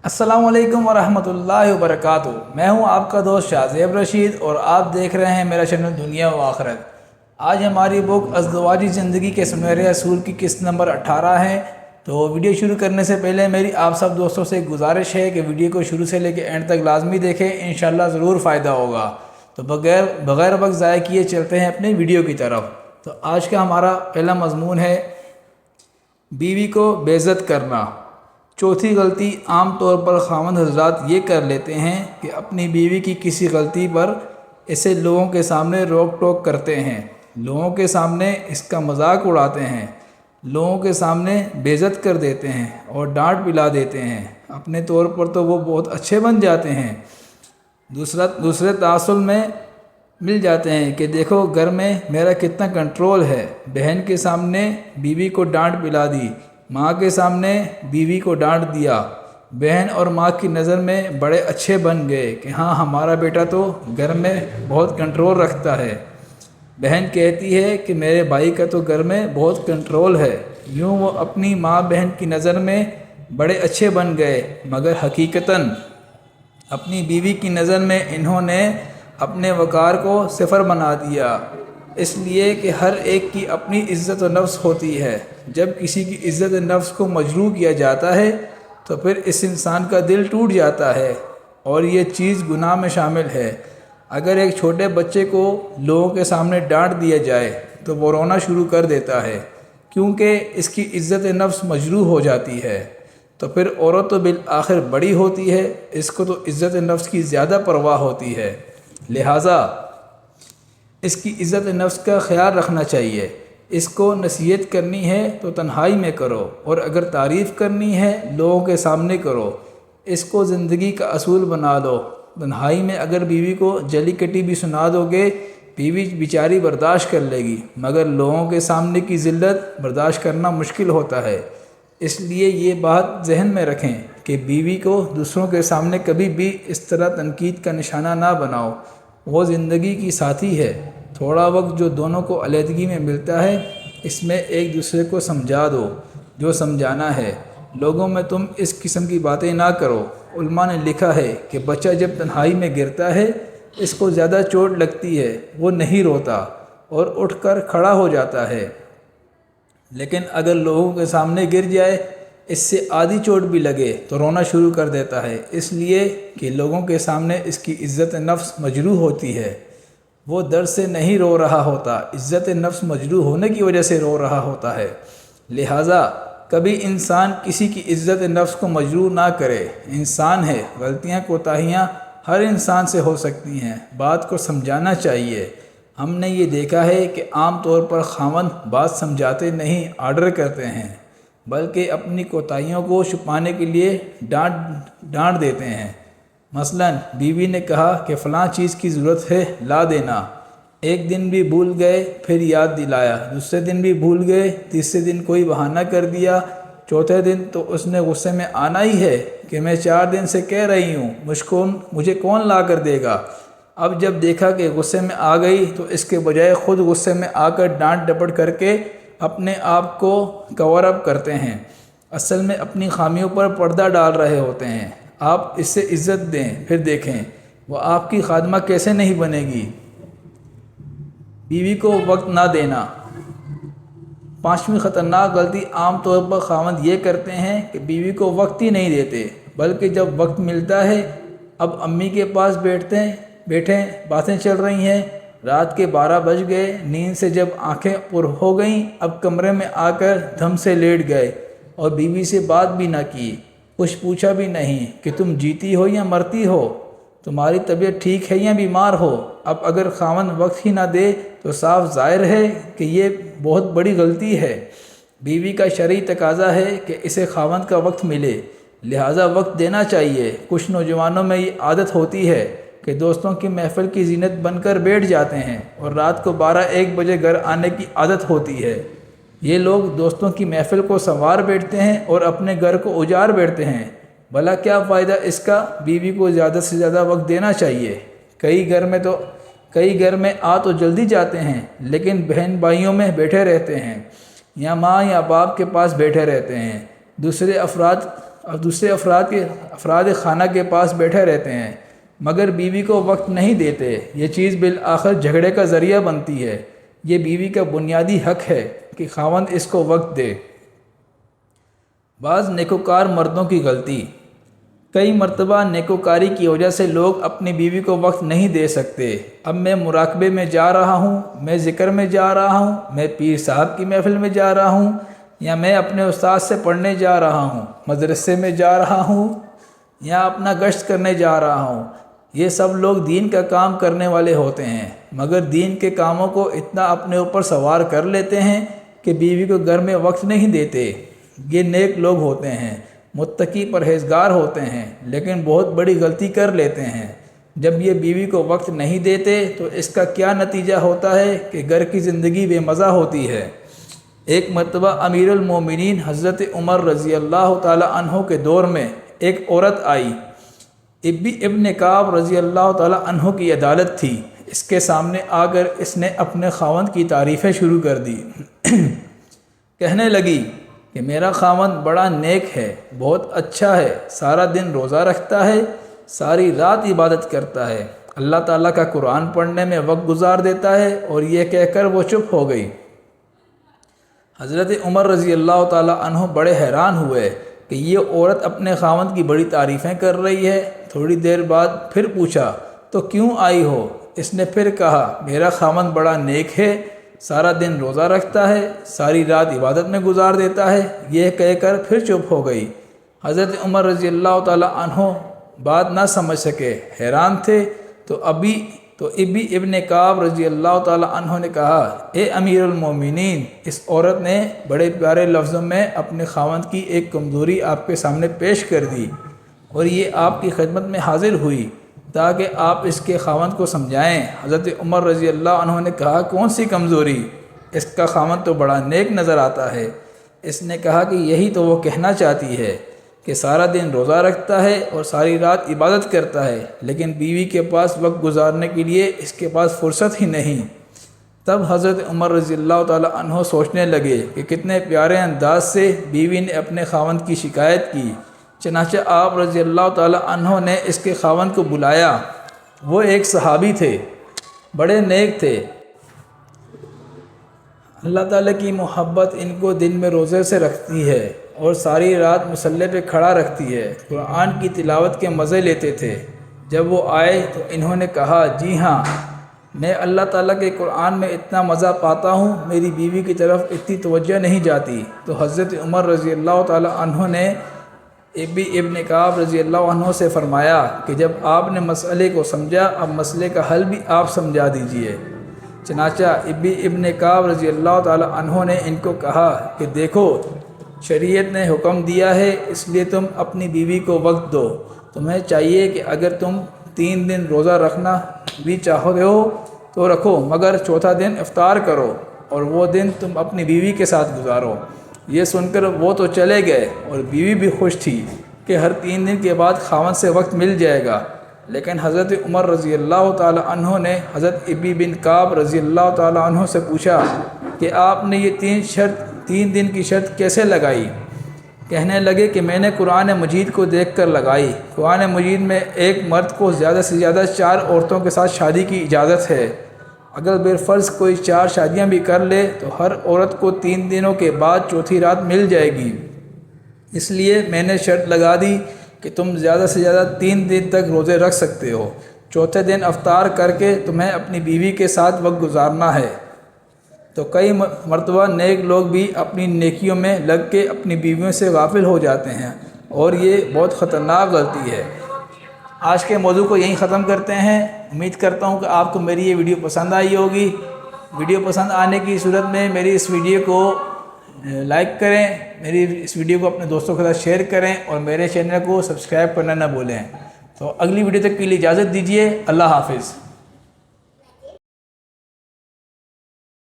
अस्सलाम वालेकुम वरहमतुल्लाहि वबरकातुहू। मैं हूं आपका दोस्त शाहज़ेब रशीद और आप देख रहे हैं मेरा चैनल दुनिया व आखिरत। आज हमारी बुक अज़दवाजी ज़िंदगी के सुनहरे असूल की किस्त नंबर 18 है। तो वीडियो शुरू करने से पहले मेरी आप सब दोस्तों से एक गुजारिश है कि वीडियो को शुरू से लेकर एंड तक लाजमी देखें, इंशाल्लाह ज़रूर फ़ायदा होगा। तो बग़ैर वक्त ज़ाय किए चलते हैं अपनी वीडियो की तरफ। तो आज का हमारा पहला मज़मून है बीवी को बेइज्जत करना। चौथी गलती आम तौर पर ख़ावंद हज़रात ये कर लेते हैं कि अपनी बीवी की किसी गलती पर इसे लोगों के सामने रोक टोक करते हैं, लोगों के सामने इसका मजाक उड़ाते हैं, लोगों के सामने बेइज्जत कर देते हैं और डांट पिला देते हैं। अपने तौर पर तो वो बहुत अच्छे बन जाते हैं, दूसरे तासुल में मिल जाते हैं कि देखो घर में मेरा कितना कंट्रोल है। बहन के सामने बीवी को डांट पिला दी, माँ के सामने बीवी को डांट दिया। बहन और माँ की नज़र में बड़े अच्छे बन गए कि हाँ, हमारा बेटा तो घर में बहुत कंट्रोल रखता है। बहन कहती है कि मेरे भाई का तो घर में बहुत कंट्रोल है। यूँ वो अपनी माँ बहन की नज़र में बड़े अच्छे बन गए, मगर हकीकतन अपनी बीवी की नज़र में इन्होंने अपने वक़ार को सिफर बना दिया। इसलिए कि हर एक की अपनी इज़्ज़त व नफ्स होती है। जब किसी की इज़्ज़त नफ्स को मजरूह किया जाता है तो फिर इस इंसान का दिल टूट जाता है और ये चीज़ गुनाह में शामिल है। अगर एक छोटे बच्चे को लोगों के सामने डांट दिया जाए तो वो रोना शुरू कर देता है, क्योंकि इसकी इज़्ज़त नफ्स मजरूह हो जाती है। तो फिर औरत तो बिल आखिर बड़ी होती है, इसको तो इज़्ज़त नफ्स की ज़्यादा परवाह होती है। लिहाजा इसकी इज़्ज़त नफ्स का ख्याल रखना चाहिए। इसको नसीहत करनी है तो तन्हाई में करो, और अगर तारीफ़ करनी है लोगों के सामने करो। इसको ज़िंदगी का असूल बना लो। तन्हाई में अगर बीवी को जली कटी भी सुना दोगे, बीवी बेचारी बर्दाश्त कर लेगी, मगर लोगों के सामने की ज़िल्लत बर्दाश्त करना मुश्किल होता है। इसलिए ये बात जहन में रखें कि बीवी को दूसरों के सामने कभी भी इस तरह तनकीद का निशाना ना बनाओ। वो ज़िंदगी की साथी है। थोड़ा वक्त जो दोनों को अलहदगी में मिलता है, इसमें एक दूसरे को समझा दो जो समझाना है। लोगों में तुम इस किस्म की बातें ना करो। उलमा ने लिखा है कि बच्चा जब तन्हाई में गिरता है, इसको ज़्यादा चोट लगती है, वो नहीं रोता और उठकर खड़ा हो जाता है। लेकिन अगर लोगों के सामने गिर जाए, इससे आधी चोट भी लगे तो रोना शुरू कर देता है, इसलिए कि लोगों के सामने इसकी इज़्ज़त नफ्स मजरूह होती है। वो दर्द से नहीं रो रहा होता, इज़्ज़त नफ्स मजरूह होने की वजह से रो रहा होता है। लिहाजा कभी इंसान किसी की इज़्ज़त नफ्स को मजरूह ना करे। इंसान है, गलतियाँ कोताहियाँ हर इंसान से हो सकती हैं, बात को समझाना चाहिए। हमने ये देखा है कि आम तौर पर ख़ावंद बात समझाते नहीं, आर्डर करते हैं, बल्कि अपनी कोताहियों को छुपाने के लिए डांट देते हैं। मसलन बीवी ने कहा कि फ़लाँ चीज़ की ज़रूरत है, ला देना। एक दिन भी भूल गए, फिर याद दिलाया, दूसरे दिन भी भूल गए, तीसरे दिन कोई बहाना कर दिया, चौथे दिन तो उसने गुस्से में आना ही है कि मैं 4 दिन से कह रही हूँ, मुझे कौन ला कर देगा। अब जब देखा कि गुस्से में आ गई तो इसके बजाय ख़ुद गुस्से में आकर डांट डपट करके अपने आप को कवर अप करते हैं। असल में अपनी खामियों पर पर्दा डाल रहे होते हैं। आप इससे इज़्ज़त दें, फिर देखें वो आपकी खादमा कैसे नहीं बनेगी। बीवी को वक्त ना देना। 5वीं ख़तरनाक गलती आम तौर पर ख़ावंद ये करते हैं कि बीवी को वक्त ही नहीं देते, बल्कि जब वक्त मिलता है, अब अम्मी के पास बैठे बातें चल रही हैं, रात के 12 बज गए, नींद से जब आंखें पुर हो गईं, अब कमरे में आकर धम से लेट गए और बीवी से बात भी ना की, कुछ पूछा भी नहीं कि तुम जीती हो या मरती हो, तुम्हारी तबीयत ठीक है या बीमार हो। अब अगर ख़ावंद वक्त ही ना दे तो साफ ज़ाहिर है कि ये बहुत बड़ी गलती है। बीवी का शरई तकाज़ा है कि इसे ख़ावंद का वक्त मिले, लिहाजा वक्त देना चाहिए। कुछ नौजवानों में ये आदत होती है कि दोस्तों की महफ़िल की ज़ीनत बनकर बैठ जाते हैं और रात को 12-1 बजे घर आने की आदत होती है। ये लोग दोस्तों की महफ़िल को संवार बैठते हैं और अपने घर को उजाड़ बैठते हैं। भला क्या फ़ायदा इसका। बीवी को ज़्यादा से ज़्यादा वक्त देना चाहिए। कई घर में आ तो जल्दी जाते हैं, लेकिन बहन भाइयों में बैठे रहते हैं या माँ या बाप के पास बैठे रहते हैं। दूसरे اور دوسرے افراد خانہ کے پاس بیٹھے رہتے ہیں مگر بیوی کو وقت نہیں دیتے۔ یہ چیز بالآخر جھگڑے کا ذریعہ بنتی ہے۔ یہ بیوی کا بنیادی حق ہے کہ خاوند اس کو وقت دے۔ بعض نیکوکار مردوں کی غلطی۔ کئی مرتبہ نیکوکاری کی وجہ سے لوگ اپنی بیوی کو وقت نہیں دے سکتے۔ اب میں مراقبے میں جا رہا ہوں، میں ذکر میں جا رہا ہوں، میں پیر صاحب کی محفل میں جا رہا ہوں، یا میں اپنے استاد سے پڑھنے جا رہا ہوں، مدرسے میں جا رہا ہوں، یا اپنا گشت کرنے جا رہا ہوں۔ یہ سب لوگ دین کا کام کرنے والے ہوتے ہیں مگر دین کے کاموں کو اتنا اپنے اوپر سوار کر لیتے ہیں کہ بیوی کو گھر میں وقت نہیں دیتے۔ یہ نیک لوگ ہوتے ہیں، متقی پرہیزگار ہوتے ہیں، لیکن بہت بڑی غلطی کر لیتے ہیں۔ جب یہ بیوی کو وقت نہیں دیتے تو اس کا کیا نتیجہ ہوتا ہے کہ گھر کی زندگی بے مزہ ہوتی ہے۔ ایک مرتبہ امیر المومنین حضرت عمر رضی اللہ تعالیٰ عنہ کے دور میں ایک عورت آئی۔ ابن کعب رضی اللہ تعالیٰ عنہ کی عدالت تھی۔ اس کے سامنے آ کر اس نے اپنے خاوند کی تعریفیں شروع کر دی۔ کہنے لگی کہ میرا خاوند بڑا نیک ہے، بہت اچھا ہے، سارا دن روزہ رکھتا ہے، ساری رات عبادت کرتا ہے، اللہ تعالیٰ کا قرآن پڑھنے میں وقت گزار دیتا ہے، اور یہ کہہ کر وہ چپ ہو گئی۔ حضرت عمر رضی اللہ تعالیٰ عنہ بڑے حیران ہوئے کہ یہ عورت اپنے خاوند کی بڑی تعریفیں کر رہی ہے۔ تھوڑی دیر بعد پھر پوچھا تو کیوں آئی ہو؟ اس نے پھر کہا میرا خاوند بڑا نیک ہے، سارا دن روزہ رکھتا ہے، ساری رات عبادت میں گزار دیتا ہے۔ یہ کہہ کر پھر چپ ہو گئی۔ حضرت عمر رضی اللہ تعالیٰ عنہ بات نہ سمجھ سکے، حیران تھے۔ تو ابن کعب رضی اللہ تعالیٰ عنہ نے کہا اے امیر المومنین، اس عورت نے بڑے پیارے لفظوں میں اپنے خاوند کی ایک کمزوری آپ کے سامنے پیش کر دی، اور یہ آپ کی خدمت میں حاضر ہوئی تاکہ آپ اس کے خاوند کو سمجھائیں۔ حضرت عمر رضی اللہ عنہ نے کہا کون سی کمزوری؟ اس کا خاوند تو بڑا نیک نظر آتا ہے۔ اس نے کہا کہ یہی تو وہ کہنا چاہتی ہے کہ سارا دن روزہ رکھتا ہے اور ساری رات عبادت کرتا ہے، لیکن بیوی کے پاس وقت گزارنے کے لیے اس کے پاس فرصت ہی نہیں۔ تب حضرت عمر رضی اللہ تعالیٰ عنہ سوچنے لگے کہ کتنے پیارے انداز سے بیوی نے اپنے خاوند کی شکایت کی۔ چنانچہ آپ رضی اللہ تعالیٰ عنہ نے اس کے خاوند کو بلایا۔ وہ ایک صحابی تھے، بڑے نیک تھے، اللہ تعالیٰ کی محبت ان کو دن میں روزے سے رکھتی ہے اور ساری رات مصلی پہ کھڑا رکھتی ہے، قرآن کی تلاوت کے مزے لیتے تھے۔ جب وہ آئے تو انہوں نے کہا جی ہاں، میں اللہ تعالیٰ کے قرآن میں اتنا مزہ پاتا ہوں، میری بیوی کی طرف اتنی توجہ نہیں جاتی۔ تو حضرت عمر رضی اللہ تعالیٰ عنہ نے ابن کعب رضی اللہ عنہ سے فرمایا کہ جب آپ نے مسئلے کو سمجھا، اب مسئلے کا حل بھی آپ سمجھا دیجئے۔ چنانچہ ابن کعب رضی اللہ تعالیٰ عنہ نے ان کو کہا کہ دیکھو، شریعت نے حکم دیا ہے، اس لیے تم اپنی بیوی کو وقت دو۔ تمہیں چاہیے کہ اگر تم 3 دن روزہ رکھنا بھی چاہتے ہو تو رکھو، مگر چوتھا دن افطار کرو اور وہ دن تم اپنی بیوی کے ساتھ گزارو۔ یہ سن کر وہ تو چلے گئے اور بیوی بھی خوش تھی کہ ہر 3 دن کے بعد خاوند سے وقت مل جائے گا۔ لیکن حضرت عمر رضی اللہ تعالیٰ عنہ نے حضرت ابن کعب رضی اللہ تعالیٰ عنہ سے پوچھا کہ آپ نے یہ 3 دن کی شرط کیسے لگائی؟ کہنے لگے کہ میں نے قرآن مجید کو دیکھ کر لگائی۔ قرآن مجید میں ایک مرد کو زیادہ سے زیادہ 4 عورتوں کے ساتھ شادی کی اجازت ہے۔ اگر بالفرض کوئی 4 شادیاں بھی کر لے تو ہر عورت کو 3 دنوں کے بعد چوتھی رات مل جائے گی۔ اس لیے میں نے شرط لگا دی کہ تم زیادہ سے زیادہ 3 دن تک روزے رکھ سکتے ہو، چوتھے دن افطار کر کے تمہیں اپنی بیوی کے ساتھ وقت گزارنا ہے۔ تو کئی مرتبہ نیک لوگ بھی اپنی نیکیوں میں لگ کے اپنی بیویوں سے غافل ہو جاتے ہیں، اور یہ بہت خطرناک غلطی ہے۔ آج کے موضوع کو یہیں ختم کرتے ہیں۔ امید کرتا ہوں کہ آپ کو میری یہ ویڈیو پسند آئی ہوگی۔ ویڈیو پسند آنے کی صورت میں میری اس ویڈیو کو لائک کریں، میری اس ویڈیو کو اپنے دوستوں کے ساتھ شیئر کریں، اور میرے چینل کو سبسکرائب کرنا نہ بھولیں۔ تو اگلی ویڈیو تک کے لیے اجازت دیجیے۔ اللہ حافظ۔